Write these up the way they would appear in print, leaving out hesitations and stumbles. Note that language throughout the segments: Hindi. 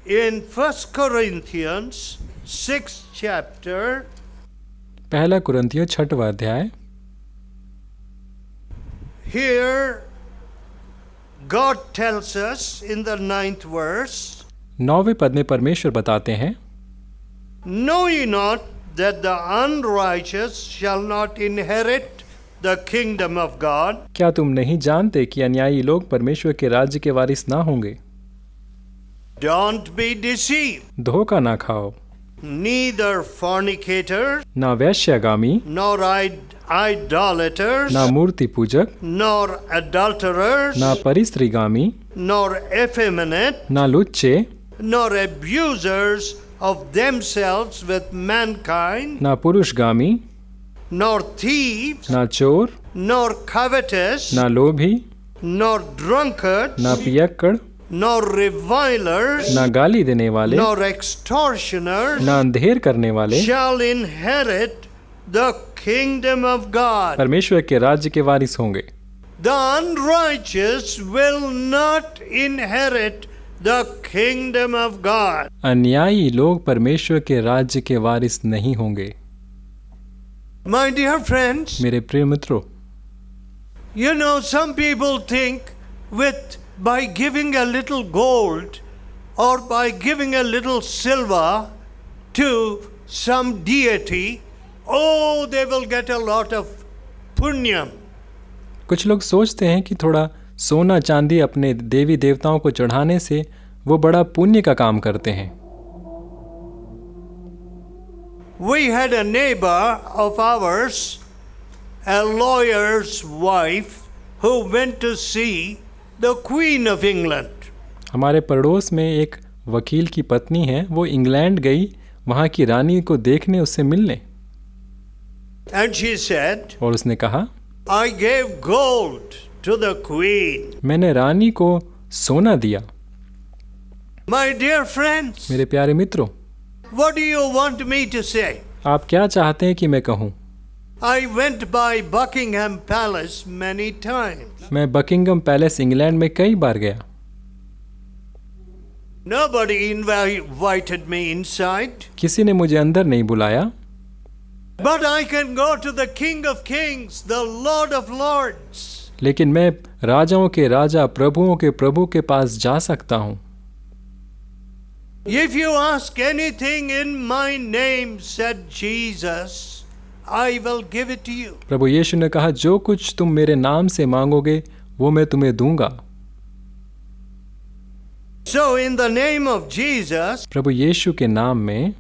in 1 Corinthians 6th chapter, पहला कुरिन्थियों 6वां अध्याय। here God tells us in the 9th verse, 9वें पद में परमेश्वर बताते हैं, know ye not that the unrighteous shall not inherit the kingdom of God? क्या तुम नहीं जानते कि अन्यायी लोग परमेश्वर के राज्य के वारिस ना होंगे? Don't be deceived. धोखा ना खाओ। Neither fornicators, ना वैश्यगामी, nor idolaters, ना मूर्ति पूजक, nor adulterers, ना परिस्त्रीगामी, nor effeminate, ना लुच्चे, nor abusers of themselves with mankind, ना पुरुषगामी, nor thieves, ना चोर, nor covetous, ना लोभी, nor drunkards, ना पियक्कड़, nor revilers, ना गाली देने वाले, nor extortioners ना अंधेर करने वाले shall inherit the kingdom of God. परमेश्वर के राज्य के वारिस होंगे। The unrighteous will not inherit the kingdom of God. अन्यायी लोग परमेश्वर के राज्य के वारिस नहीं होंगे। My dear friends, मेरे प्रिय मित्रों, you know, some people think by giving a little gold or by giving a little silver to some deity, oh, they will get a lot of punyam. कुछ लोग सोचते हैं कि थोड़ा सोना चांदी अपने देवी देवताओं को चढ़ाने से वो बड़ा पुण्य का काम करते हैं। We had a neighbor of ours, a lawyer's wife, who went to see the Queen of England. हमारे पड़ोस में एक वकील की पत्नी है, वो इंग्लैंड गई वहाँ की रानी को देखने, उससे मिलने। And she said, और उसने कहा, I gave gold to the Queen. मैंने रानी को सोना दिया। My dear friends, मेरे प्यारे मित्रों, what do you want me to say? आप क्या चाहते हैं कि मैं कहूँ? I went by Buckingham Palace many times. मैं बकिंगम पैलेस इंग्लैंड में कई बार गया। Nobody invited me inside. किसी ने मुझे अंदर नहीं बुलाया। But I can go to the King of Kings, the Lord of Lords. लेकिन मैं राजाओं के राजा, प्रभुओं के प्रभु के पास जा सकता हूँ। If you ask anything in my name, said Jesus, I will give it to you. प्रभु यीशु ने कहा, जो कुछ तुम मेरे नाम से मांगोगे वो मैं तुम्हें दूंगा। So in the name of Jesus, प्रभु यीशु के नाम में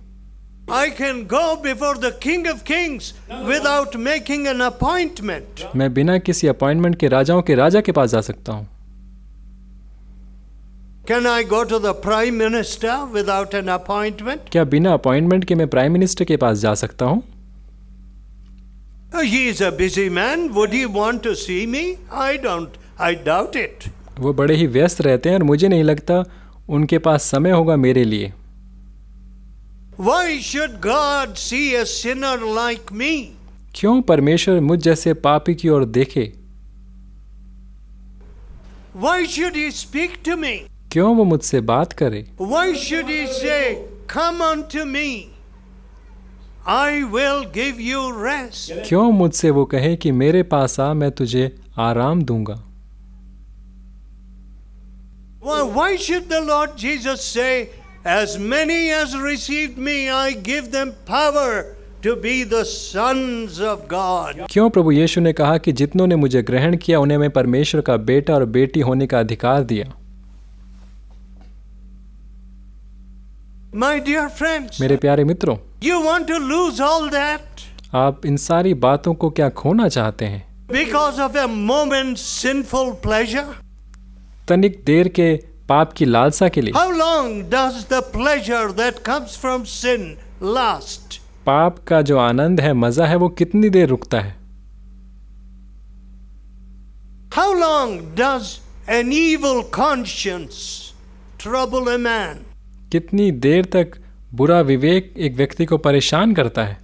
I can go before the King of Kings without making an appointment. मैं बिना किसी अपॉइंटमेंट के राजाओं के राजा के पास जा सकता हूँ। Can I go to the Prime Minister without an appointment? क्या बिना अपॉइंटमेंट के मैं प्राइम मिनिस्टर के पास जा सकता हूँ? He is a busy man. Would he want to see me? I doubt it. वो बड़े ही व्यस्त रहते हैं और मुझे नहीं लगता उनके पास समय होगा मेरे लिए। Why should God see a sinner like me? क्यों परमेश्वर मुझ जैसे पापी की ओर देखे? Why should he speak to me? क्यों वो मुझसे बात करे? Why should he say, come unto me, I will give you rest? क्यों मुझसे वो कहे कि मेरे पास आ, मैं तुझे आराम दूंगा? Why should the Lord Jesus say, as many as received me, I give them power to be the sons of God? क्यों प्रभु यीशु ने कहा कि जितनों ने मुझे ग्रहण किया उन्हें मैं परमेश्वर का बेटा और बेटी होने का अधिकार दिया? My dear friends, मेरे प्यारे मित्रों, you want to lose all that आप इन सारी बातों को क्या खोना चाहते हैं? because of a moment's sinful pleasure? तनिक देर के पाप की लालसा के लिए। How long does the pleasure that comes from sin last? पाप का जो आनंद है, मजा है, वो कितनी देर रुकता है? How long does an evil conscience trouble a man? कितनी देर तक बुरा विवेक एक व्यक्ति को परेशान करता है?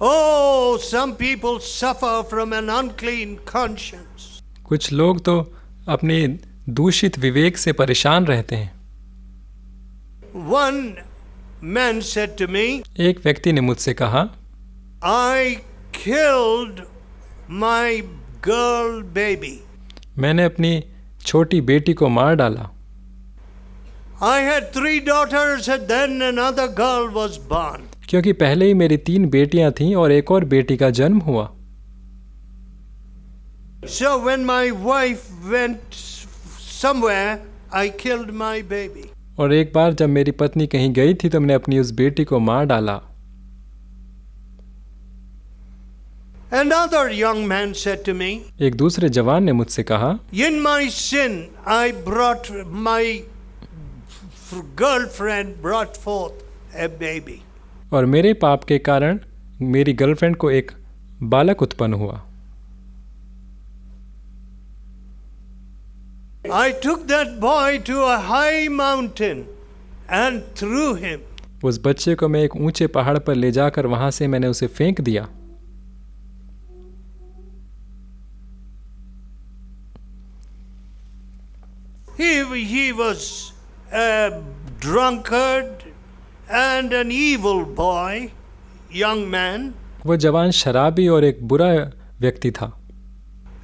Oh, some people suffer from an unclean conscience. कुछ लोग तो अपने दूषित विवेक से परेशान रहते हैं। One man said to me, एक व्यक्ति ने मुझसे कहा, I killed my girl baby. मैंने अपनी छोटी बेटी को मार डाला। I had 3 daughters and then another girl was born. क्योंकि पहले ही मेरी 3 बेटियां थीं और एक और बेटी का जन्म हुआ। So when my wife went somewhere, I killed my baby. और एक बार जब मेरी पत्नी कहीं गई थी तो मैंने अपनी उस बेटी को मार डाला। Another young man said to me, एक दूसरे जवान ने मुझसे कहा, in my sin, I brought my girlfriend brought forth a baby. और मेरे पाप के कारण मेरी गर्लफ्रेंड को एक बालक उत्पन्न हुआ। I took that boy to a high mountain and threw him. उस बच्चे को मैं एक ऊंचे पहाड़ पर ले जाकर वहां से मैंने उसे फेंक दिया। He was a drunkard and an evil boy, young man, वो जवान शराबी और एक बुरा व्यक्ति था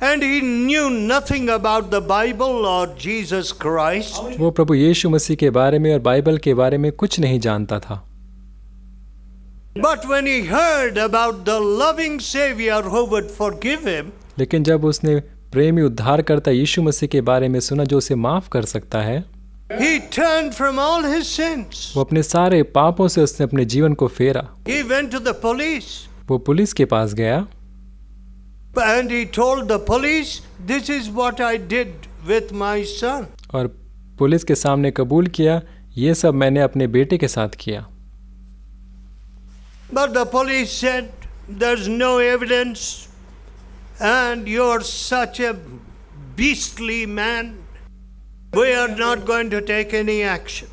and he knew nothing about the Bible or Jesus Christ. वो प्रभु यीशु मसीह के बारे में और बाइबल के बारे में कुछ नहीं जानता था। But when he heard about the loving Savior who would forgive him, लेकिन जब उसने प्रेमी उद्धारकर्ता यीशु मसीह के बारे में सुना जो उसे माफ कर सकता है, he turned from all his sins. वो अपने सारे पापों से उसने अपने जीवन को फेरा। He went to the police वो पुलिस के पास गया and he told the police, this is what I did with my son. और पुलिस के सामने कबूल किया, ये सब मैंने अपने बेटे के साथ किया। But the police said, there's no evidence and you're such a beastly man. We are not going to take any action.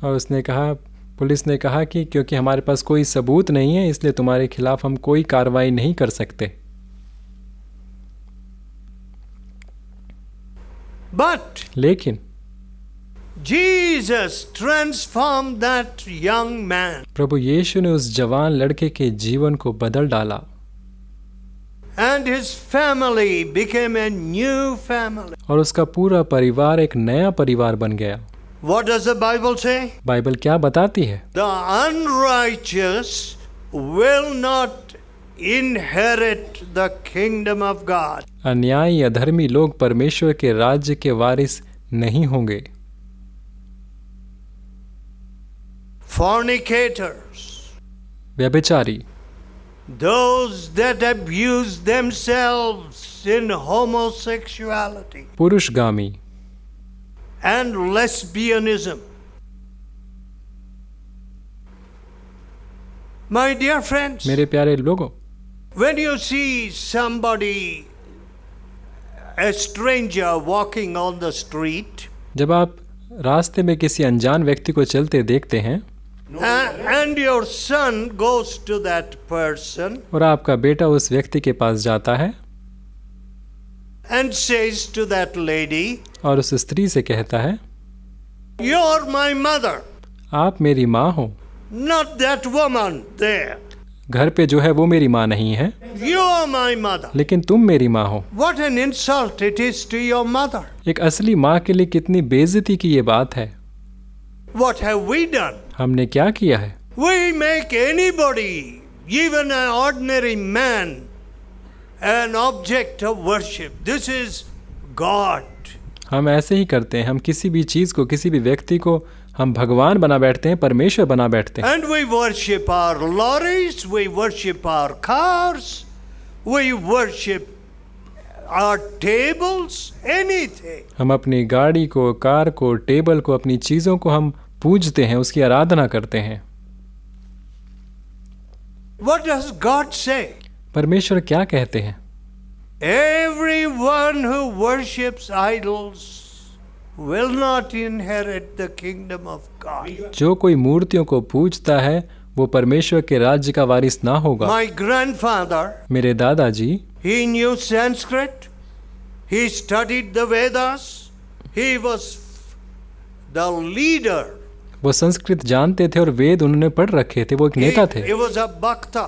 और उसने कहा, पुलिस ने कहा कि क्योंकि हमारे पास कोई सबूत नहीं है इसलिए तुम्हारे खिलाफ हम कोई कार्रवाई नहीं कर सकते। But लेकिन Jesus transformed that young man प्रभु यीशु ने उस जवान लड़के के जीवन को बदल डाला and his family became a new family. और उसका पूरा परिवार एक नया परिवार बन गया। What does the Bible say? Bible क्या बताती है? The unrighteous will not inherit the kingdom of God. अन्यायी अधर्मी लोग परमेश्वर के राज्य के वारिस नहीं होंगे। Fornicators, व्यभिचारी, those that abuse themselves in homosexuality पुरुषगामी and lesbianism. My dear friends, मेरे प्यारे लोगों, when you see somebody, a stranger walking on the street, जब आप रास्ते में किसी अनजान व्यक्ति को चलते देखते हैं and your son goes to that person और आपका बेटा उस व्यक्ति के पास जाता है and says to that lady, और उस स्त्री से कहता है, you're my mother, आप मेरी माँ हो, not that woman there. घर पे जो है वो मेरी माँ नहीं है, You're my mother. लेकिन तुम मेरी माँ हो। What an insult it is to your mother. एक असली माँ के लिए कितनी बेइज्जती की ये बात है। What have we done? हमने क्या किया है? We make anybody, even an ordinary man, an object of worship. This is God. हम ऐसे ही करते हैं, हम किसी भी चीज़ को, किसी भी व्यक्ति को हम भगवान बना बैठते हैं, परमेश्वर बना बैठते हैं। And we worship our lorries, we worship our cars, we worship our tables, anything. हम अपनी गाड़ी को, कार को, टेबल को, अपनी चीज़ों को हम पूजते हैं, उसकी आराधना करते हैं। What does God say? परमेश्वर क्या कहते हैं? Everyone who worships idols will not inherit the kingdom of God. जो कोई मूर्तियों को पूजता है वो परमेश्वर के राज्य का वारिस ना होगा। My grandfather, मेरे दादाजी, he knew Sanskrit, he studied the Vedas, he was the leader वो संस्कृत जानते थे और वेद उन्होंने पढ़ रखे थे। वो एक नेता थे, He was a bhakta.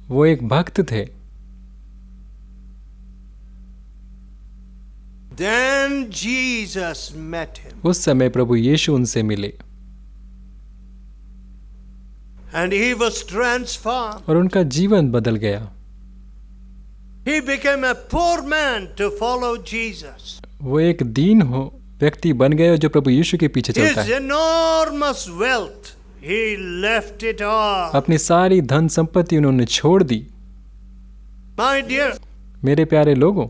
वो एक भक्त थे। Then Jesus met him. उस समय प्रभु यीशु उनसे मिले And he was transformed. और उनका जीवन बदल गया। He became a poor man to follow Jesus. वो एक दीन हो व्यक्ति बन गए जो प्रभु यीशु के पीछे चलता His है। enormous wealth, he left it all. अपनी सारी धन संपत्ति उन्होंने छोड़ दी। My dear, मेरे प्यारे लोगों,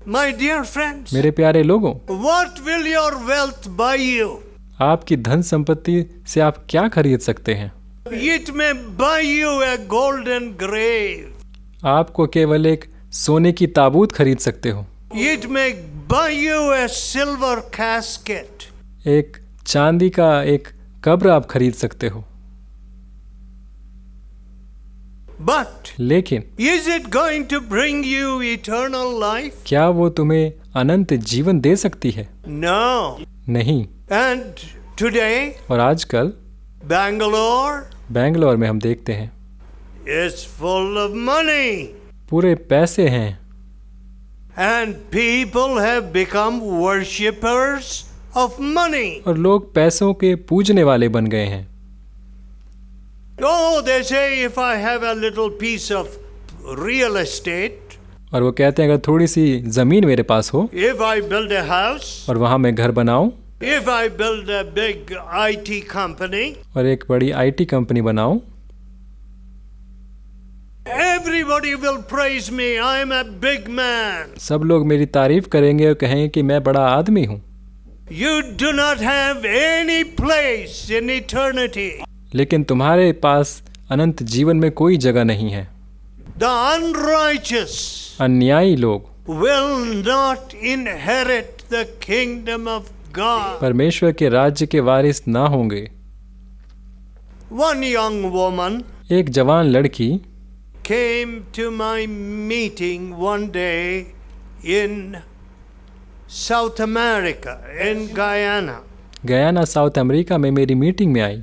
my dear friends, मेरे प्यारे लोगों, what will your wealth buy you? आपकी धन संपत्ति से आप क्या खरीद सकते हैं? It may buy you a golden grave. आपको केवल एक सोने की ताबूत खरीद सकते हो। It may buy you a silver casket. एक चांदी का एक कब्र आप खरीद सकते हो। But लेकिन is it going to bring you eternal life? क्या वो तुम्हें अनंत जीवन दे सकती है? No. नहीं। And today, और आजकल Bangalore बेंगलोर में हम देखते हैं is full of money. पूरे पैसे हैं And people have become worshippers of money. और लोग पैसों के पूजने वाले बन गए हैं। Oh, they say if I have a little piece of real estate, और वो कहते हैं अगर थोड़ी सी जमीन मेरे पास हो if I build a house, और वहां मैं घर बनाऊं if I build a big IT company, और एक बड़ी आईटी कंपनी बनाऊं, everybody will praise me. I am a big man. सब लोग मेरी तारीफ करेंगे और कहेंगे कि मैं बड़ा आदमी हूं। You do not have any place in eternity. लेकिन तुम्हारे पास अनंत जीवन में कोई जगह नहीं है। The unrighteous अन्यायी लोग will not inherit the kingdom of God. परमेश्वर के राज्य के वारिस ना होंगे। One young woman एक जवान लड़की came to my meeting one day in South America, in Guyana. Guyana south America में मेरी मीटिंग में आई।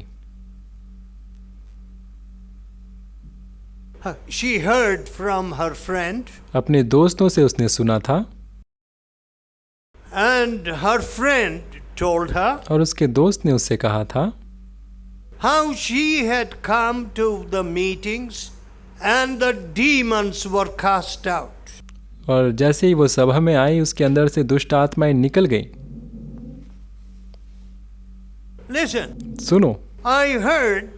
She heard from her friend, अपने दोस्तों से उसने सुना था and her friend told her और उसके दोस्त ने उससे कहा था how she had come to the meetings and the demons were cast out. और जैसे ही वो सभा में आई उसके अंदर से दुष्ट आत्माएं निकल गईं। Listen, सुनो, I heard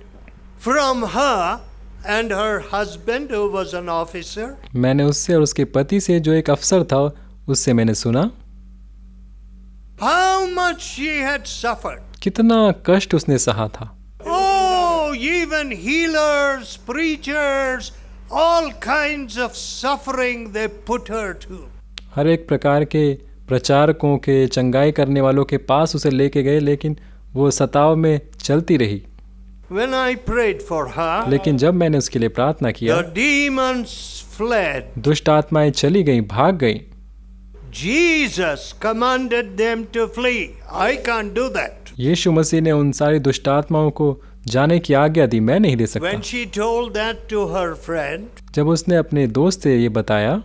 from her and her husband, who was an officer, मैंने उससे और उसके पति से जो एक अफसर था उससे मैंने सुना how much she had suffered. कितना कष्ट उसने सहा था। Oh, even healers, preachers, all kinds of suffering they put her to. हर एक प्रकार के प्रचारकों के चंगाई करने वालों के पास उसे लेके गए लेकिन वो सताव में चलती रही। When I prayed for her, लेकिन जब मैंने उसके लिए प्रार्थना किया the demons fled. दुष्ट आत्माएं चली गईं, भाग गईं। Jesus commanded them to flee. I can't do that. यीशु मसीह ने उन सारी दुष्ट आत्माओं को जाने की आज्ञा दी, मैं नहीं दे सकता। When she told that to her friend, जब उसने अपने दोस्त से ये बताया,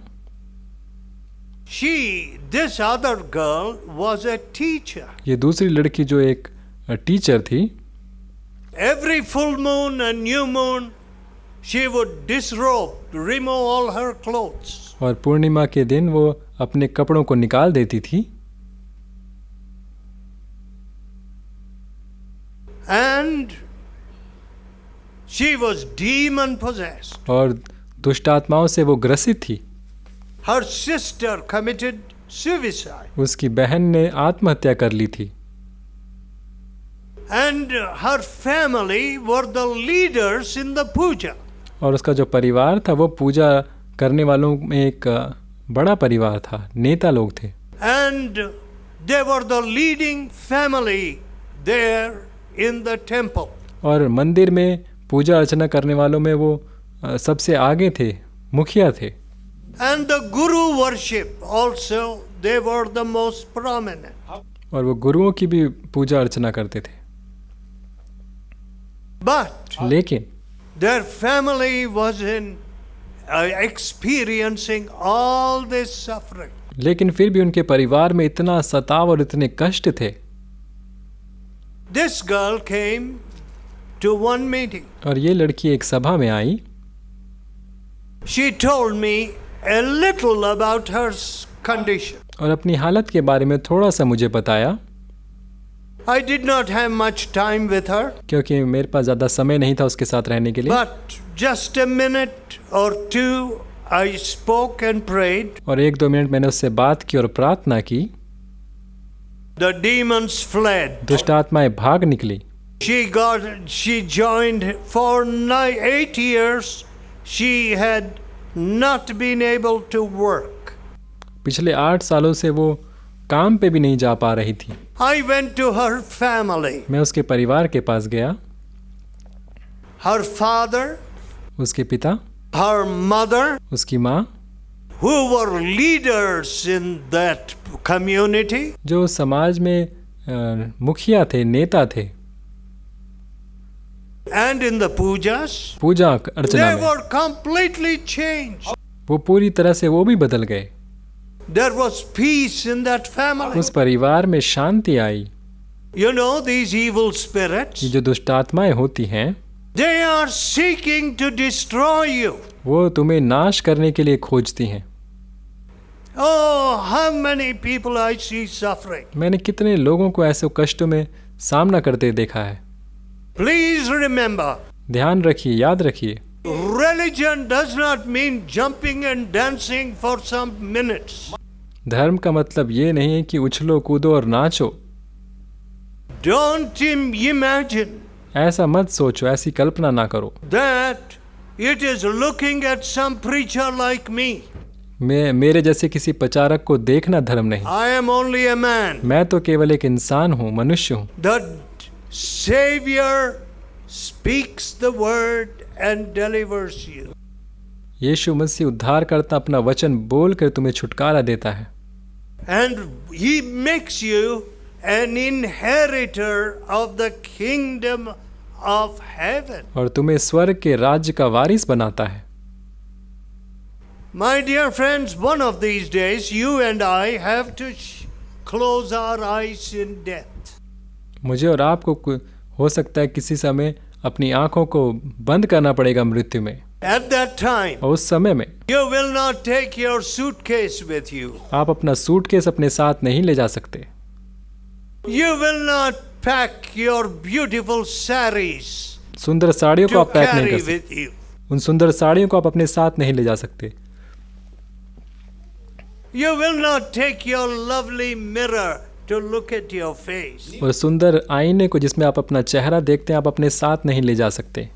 this other girl was a teacher. ये दूसरी लड़की जो एक टीचर थी, Every full moon and new moon, she would disrobe, remove all her clothes. और पूर्णिमा के दिन वो अपने कपड़ों को निकाल देती थी And she was demon possessed. और दुष्ट आत्माओं से वो ग्रसित थी। Her sister committed suicide. उसकी बहन ने आत्महत्या कर ली थी And her family were the leaders in the puja. और उसका जो परिवार था वो पूजा करने वालों में एक बड़ा परिवार था, नेता लोग थे। And they were the leading family there in the temple. और मंदिर में पूजा अर्चना करने वालों में वो सबसे आगे थे, मुखिया थे। And the guru worship also, they were the most prominent. और वो गुरुओं की भी पूजा अर्चना करते थे। But लेकिन their family was experiencing all this suffering. लेकिन फिर भी उनके परिवार में इतना सताव और इतने कष्ट थे। This girl came to one meeting. और ये लड़की एक सभा में आई। She told me a little about her condition. और अपनी हालत के बारे में थोड़ा सा मुझे बताया। I did not have much time with her, क्योंकि मेरे पास ज़्यादा समय नहीं था उसके साथ रहने के लिए। but just a minute or two I spoke and prayed. और 1-2 मिनट मैंने उससे बात की और प्रार्थना की। The demons fled. दुष्ट आत्माएं भाग निकली। She joined for 8 years. She had not been able to work. पिछले 8 सालों से वो काम पे भी नहीं जा पा रही थी। I went to her family. मैं उसके परिवार के पास गया। Her father, उसके पिता, her mother, उसकी माँ, who were leaders in that community, जो समाज में मुखिया थे, नेता थे, and in the pujas, Puja Archana they में, were completely changed. वो पूरी तरह से वो भी बदल गए। There was peace in that family. उस परिवार में शांति आई। You know, these evil spirits, ये जो दुष्ट आत्माएं होती हैं, they are seeking to destroy you. वो तुम्हें नाश करने के लिए खोजती हैं। Oh, how many people I see suffering. मैंने कितने लोगों को ऐसे कष्टों में सामना करते देखा है। Please remember, ध्यान रखिए, याद रखिए, religion does not mean jumping and dancing for some minutes. धर्म का मतलब ये नहीं है कि उछलो कूदो और नाचो। Don't imagine ऐसा मत सोचो, ऐसी कल्पना ना करो। that it is looking at some preacher like me. मेरे जैसे किसी प्रचारक को देखना धर्म नहीं। I am only a man. मैं तो केवल एक इंसान हूँ, मनुष्य हूँ। The Savior speaks the word and delivers you. यीशु मसीह उद्धार करता अपना वचन बोलकर तुम्हें छुटकारा देता है। And he makes you an inheritor of the kingdom of heaven. और तुम्हें स्वर्ग के राज्य का वारिस बनाता है। My dear friends, one of these days you and I have to close our eyes in death. मुझे और आपको हो सकता है किसी समय अपनी आंखों को बंद करना पड़ेगा मृत्यु में। At that time, और उस समय में you will not take your suitcase with you. आप अपना सूटकेस अपने साथ नहीं ले जा सकते। You will not pack your beautiful saris सुंदर साड़ियों को to आप पैक नहीं carry कर सकते। with you. उन सुंदर साड़ियों को आप अपने साथ नहीं ले जा सकते। You will not take your lovely mirror to look at your face. और सुंदर आईने को जिसमें आप अपना चेहरा देखते हैं, आप अपने साथ नहीं ले जा सकते।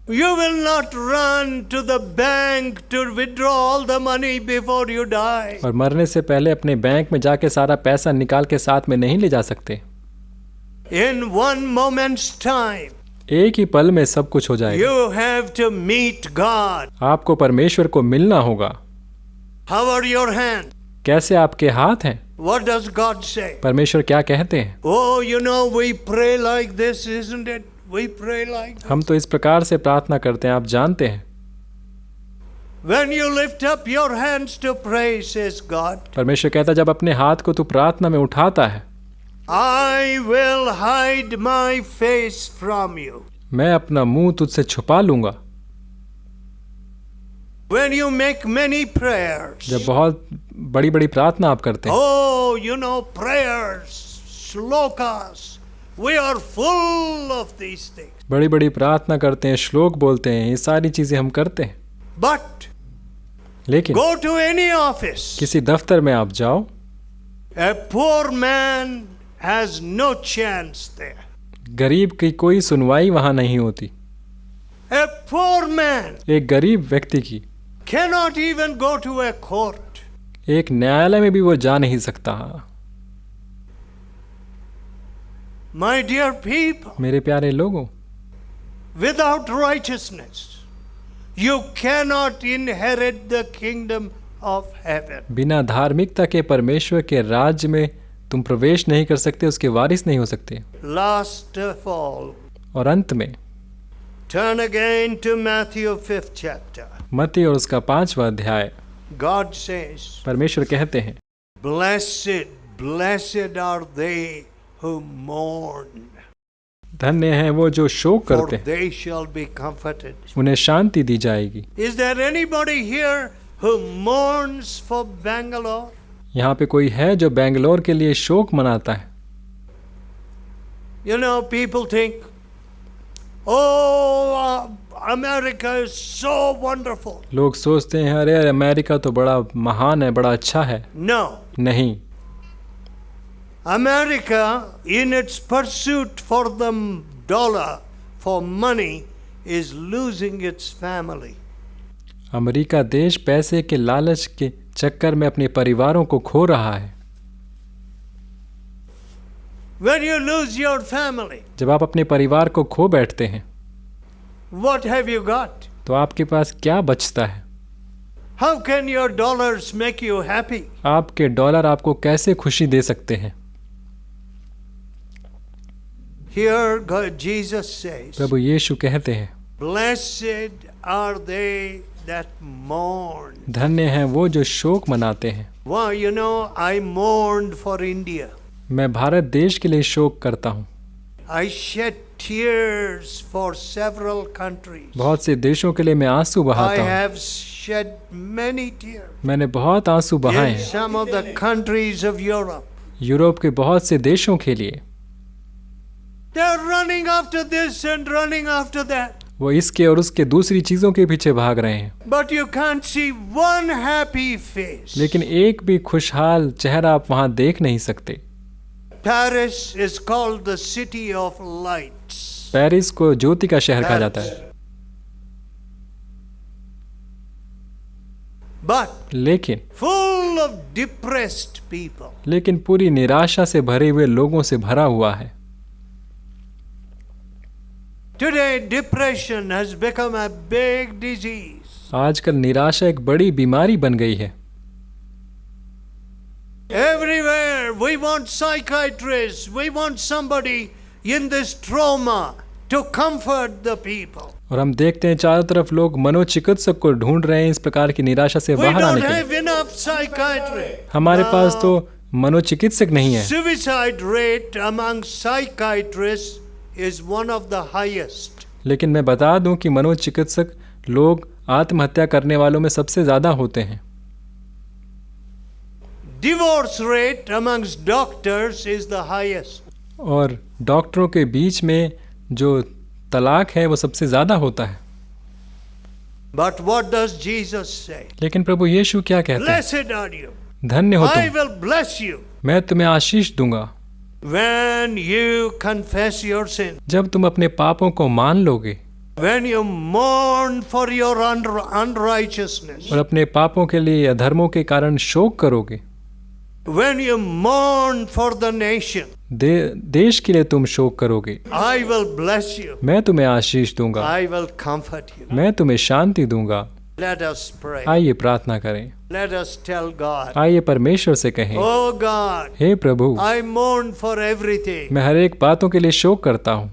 You will not run to the bank to withdraw all the money before you die. और मरने से पहले अपने बैंक में जाके सारा पैसा निकाल के साथ में नहीं ले जा सकते। In one moment's time, एक ही पल में सब कुछ हो जाएगा। you have to meet God. आपको परमेश्वर को मिलना होगा। How are your hands? कैसे आपके हाथ हैं? What does God say? परमेश्वर क्या कहते हैं? Oh, you know, we pray like this, isn't it? We pray like this. हम तो इस प्रकार से प्रार्थना करते हैं, आप जानते हैं। When you lift up your hands to pray, says God, परमेश्वर कहता है जब अपने हाथ को तू प्रार्थना में उठाता है, I will hide my face from you. मैं अपना मुंह तुझसे छुपा लूंगा। When you make many prayers, जब बहुत बड़ी बड़ी प्रार्थना आप करते हैं, oh, you know, prayers, shlokas, we are full of these things. बड़ी बड़ी प्रार्थना करते हैं, श्लोक बोलते हैं, ये सारी चीजें हम करते हैं। But लेकिन go to any office, किसी दफ्तर में आप जाओ, a poor man has no chance there. गरीब की कोई सुनवाई वहां नहीं होती। A poor man एक गरीब व्यक्ति की cannot even go to a court. एक न्यायालय में भी वो जा नहीं सकता। My dear people, मेरे प्यारे लोगों, without righteousness, you cannot inherit the kingdom of heaven. बिना धार्मिकता के परमेश्वर के राज्य में तुम प्रवेश नहीं कर सकते, उसके वारिस नहीं हो सकते। Last of all, और अंत में turn again to Matthew 5th chapter. मत्ती और उसका 5वां अध्याय। God says, परमेश्वर कहते हैं, blessed, blessed are they who mourn, धन्य हैं वो जो शोक for करते हैं, they shall be comforted. उन्हें शांति दी जाएगी। Is there anybody here who mourns for Bangalore? यहाँ पे कोई है जो बेंगलोर के लिए शोक मनाता है? You know, people think, oh, America is so wonderful. लोग सोचते हैं अरे अमेरिका तो बड़ा महान है, बड़ा अच्छा है। No. नहीं, America, in its pursuit for the dollar, for money, is losing its family. America देश पैसे के लालच के चक्कर में अपने परिवारों को खो रहा है। When you lose your family, जब आप अपने परिवार को खो बैठते हैं what have you got? तो आपके पास क्या बचता है? How can your dollars make you happy? आपके डॉलर आपको कैसे खुशी दे सकते हैं? Here Jesus says, प्रभु यीशु कहते हैं, blessed are they that mourn. धन्य हैं वो जो शोक मनाते हैं। Wow, you know, I mourned for India. मैं भारत देश के लिए शोक करता हूँ। I shed tears for several countries. बहुत से देशों के लिए मैं आंसू I बहाता हूँ। have shed many tears. मैंने बहुत आंसू बहाए In हैं some of the countries of Europe. Europe के बहुत से देशों के लिए। They're running after this and running after that. वो इसके और उसके दूसरी चीजों के पीछे भाग रहे हैं, But you can't see one happy face. लेकिन एक भी खुशहाल चेहरा आप वहां देख नहीं सकते। Paris is called the city of lights. Paris को ज्योति का शहर कहा जाता है, But लेकिन full of depressed people. लेकिन पूरी निराशा से भरे हुए लोगों से भरा हुआ है। Today, depression has become a big disease. आजकल निराशा एक बड़ी बीमारी बन गई है। Everywhere we want psychiatrists, we want somebody in this trauma to comfort the people. और हम देखते हैं चारों तरफ लोग मनोचिकित्सक को ढूंढ रहे हैं इस प्रकार की निराशा से We बाहर आने don't के लिए। have enough psychiatry. हमारे No. पास तो मनोचिकित्सक नहीं है। Suicide rate among psychiatrists is one of the highest. लेकिन मैं बता दूं कि मनोचिकित्सक लोग आत्महत्या करने वालों में सबसे ज्यादा होते हैं। Divorce rate amongst doctors is the highest. और डॉक्टरों के बीच में जो तलाक है वो सबसे ज्यादा होता है। But what does Jesus say? लेकिन प्रभु यीशु क्या कहते हैं? Blessed are you. धन्य हो I तुम, will bless you मैं तुम्हें आशीष दूंगा when you confess your sin. जब तुम अपने पापों को मान लोगे When you mourn for your unrighteousness. और अपने पापों के लिए अधर्मों के कारण शोक करोगे। When you mourn for the nation. देश के लिए तुम शोक करोगे। I will bless you. मैं तुम्हें आशीष दूंगा, I will comfort you. मैं तुम्हें शांति दूंगा। Let us pray. आइए प्रार्थना करें, Let us tell God. आइए परमेश्वर से कहें, Oh God, hey Prabhu, I mourn for everything. मैं हर एक बातों के लिए शोक करता हूँ।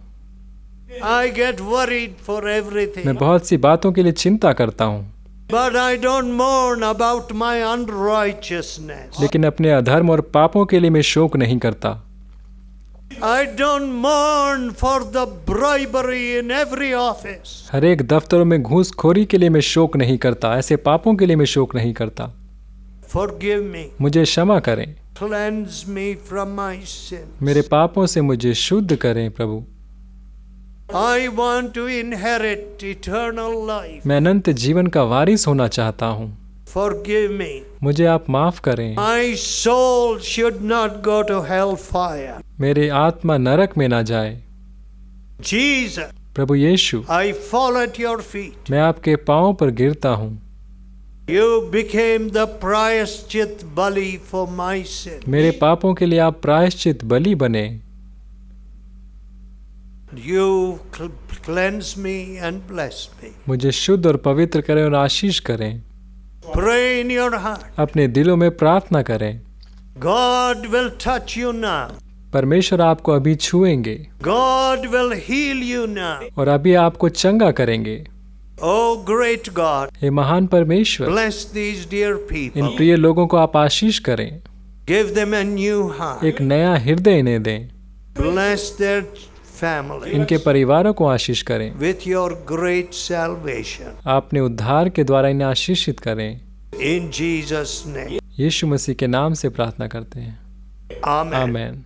I get worried for everything. मैं बहुत सी बातों के लिए चिंता करता हूँ, But I don't mourn about my unrighteousness. लेकिन अपने अधर्म और पापों के लिए मैं शोक नहीं करता। I don't mourn for the bribery in every office. हर एक दफ्तरों में घूसखोरी के लिए मैं शोक नहीं करता, ऐसे पापों के लिए मैं शोक नहीं करता। Forgive me. मुझे क्षमा करें, Cleanse me from my sin. मेरे पापों से मुझे शुद्ध करें प्रभु। I want to inherit eternal life. मैं अनंत जीवन का वारिस होना चाहता हूँ, Forgive me. मुझे आप माफ करें। My soul should not go to hellfire. मेरी आत्मा नरक में ना जाए। Jesus, Prabhu Yeshu, I fall at your feet. मैं आपके पांवों पर गिरता हूँ। You became the प्रायश्चित बलि for my sin. मेरे पापों के लिए आप प्रायश्चित बलि बने। You cleanse me and bless me. मुझे शुद्ध और पवित्र करें और आशीष करें। Pray in your heart. अपने दिलों में प्रार्थना करें। God will touch you now. परमेश्वर आपको अभी छुएंगे God will heal you now. और अभी आपको चंगा करेंगे। Oh, great God, हे महान परमेश्वर, bless these dear in people. प्रिय लोगों को आप आशीष करें, Give them a new heart. एक नया हृदय इन्हें दें, Bless their family इनके परिवारों को आशीष करें, with your great salvation. आपने उद्धार के द्वारा इन्हें आशीषित करें। In Jesus' name. यीशु मसीह के नाम से प्रार्थना करते हैं, Amen. आमेन।